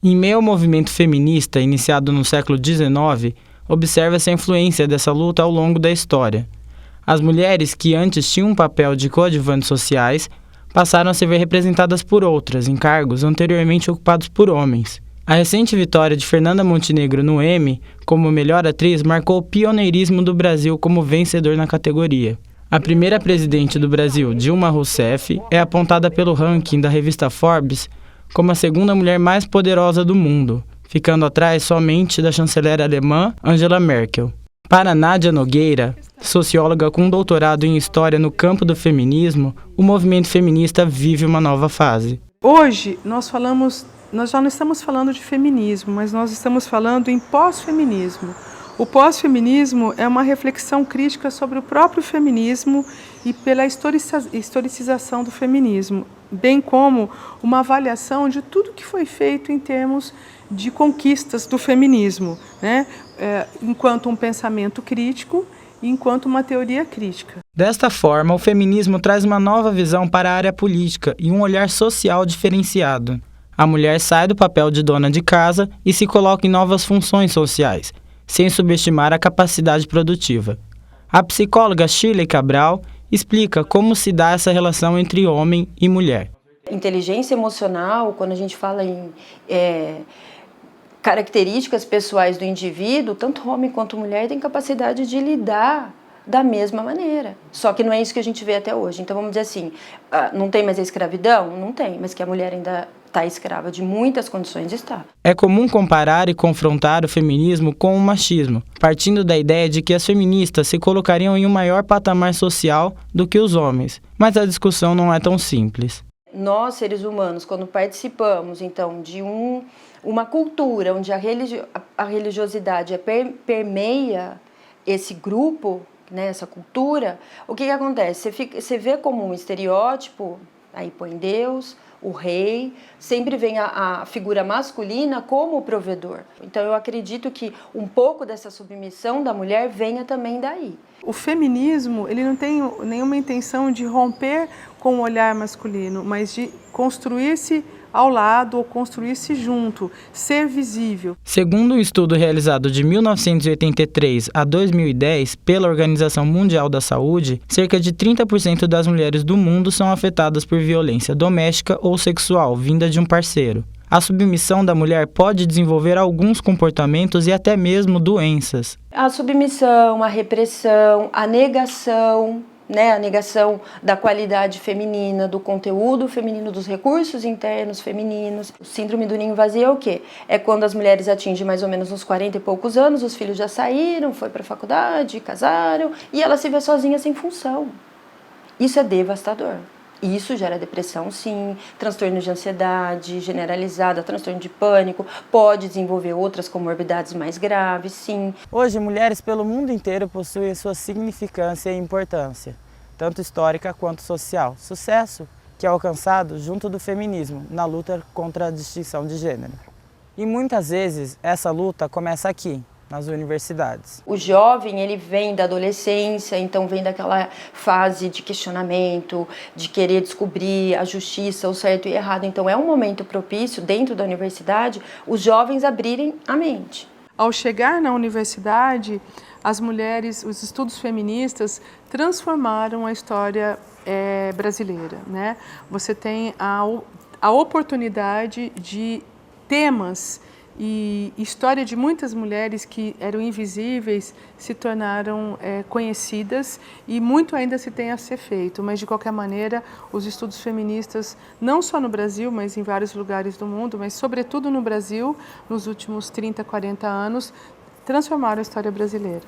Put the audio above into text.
Em meio ao movimento feminista iniciado no século XIX, observa-se a influência dessa luta ao longo da história. As mulheres que antes tinham um papel de coadjuvantes sociais passaram a se ver representadas por outras em cargos anteriormente ocupados por homens. A recente vitória de Fernanda Montenegro no Emmy como melhor atriz marcou o pioneirismo do Brasil como vencedor na categoria. A primeira presidente do Brasil, Dilma Rousseff, é apontada pelo ranking da revista Forbes como a segunda mulher mais poderosa do mundo, ficando atrás somente da chanceler alemã Angela Merkel. Para Nádia Nogueira, socióloga com doutorado em História no campo do feminismo, o movimento feminista vive uma nova fase. Hoje nós já não estamos falando de feminismo, mas nós estamos falando em pós-feminismo. O pós-feminismo é uma reflexão crítica sobre o próprio feminismo e pela historicização do feminismo, bem como uma avaliação de tudo que foi feito em termos de conquistas do feminismo, né? Enquanto um pensamento crítico e enquanto uma teoria crítica. Desta forma, o feminismo traz uma nova visão para a área política e um olhar social diferenciado. A mulher sai do papel de dona de casa e se coloca em novas funções sociais, sem subestimar a capacidade produtiva. A psicóloga Shirley Cabral explica como se dá essa relação entre homem e mulher. Inteligência emocional, quando a gente fala em características pessoais do indivíduo, tanto homem quanto mulher têm capacidade de lidar da mesma maneira. Só que não é isso que a gente vê até hoje. Então vamos dizer assim, não tem mais a escravidão? Não tem, mas que a mulher ainda está escrava de muitas condições, está. É comum comparar e confrontar o feminismo com o machismo, partindo da ideia de que as feministas se colocariam em um maior patamar social do que os homens. Mas a discussão não é tão simples. Nós, seres humanos, quando participamos, então, de uma cultura onde a religiosidade permeia esse grupo, né, essa cultura, o que acontece? Você vê como um estereótipo, aí põe Deus, o rei, sempre vem a figura masculina como o provedor. Então eu acredito que um pouco dessa submissão da mulher venha também daí. O feminismo, ele não tem nenhuma intenção de romper com o olhar masculino, mas de construir-se ao lado ou construir-se junto, ser visível. Segundo um estudo realizado de 1983 a 2010 pela Organização Mundial da Saúde, cerca de 30% das mulheres do mundo são afetadas por violência doméstica ou sexual vinda de um parceiro. A submissão da mulher pode desenvolver alguns comportamentos e até mesmo doenças. A submissão, a repressão, a negação, né, a negação da qualidade feminina, do conteúdo feminino, dos recursos internos femininos. O síndrome do ninho vazio é o quê? É quando as mulheres atingem mais ou menos uns 40 e poucos anos, os filhos já saíram, foi para a faculdade, casaram, e ela se vê sozinha sem função. Isso é devastador. Isso gera depressão, sim, transtorno de ansiedade generalizada, transtorno de pânico, pode desenvolver outras comorbidades mais graves, sim. Hoje, mulheres pelo mundo inteiro possuem sua significância e importância, tanto histórica quanto social. Sucesso que é alcançado junto do feminismo, na luta contra a distinção de gênero. E muitas vezes essa luta começa aqui, nas universidades. O jovem, ele vem da adolescência, então vem daquela fase de questionamento, de querer descobrir a justiça, o certo e errado. Então é um momento propício, dentro da universidade, os jovens abrirem a mente. Ao chegar na universidade, as mulheres, os estudos feministas transformaram a história brasileira, né? Você tem a oportunidade de temas e história de muitas mulheres que eram invisíveis se tornaram conhecidas e muito ainda se tem a ser feito, mas de qualquer maneira os estudos feministas, não só no Brasil, mas em vários lugares do mundo, mas sobretudo no Brasil, nos últimos 30, 40 anos, transformaram a história brasileira.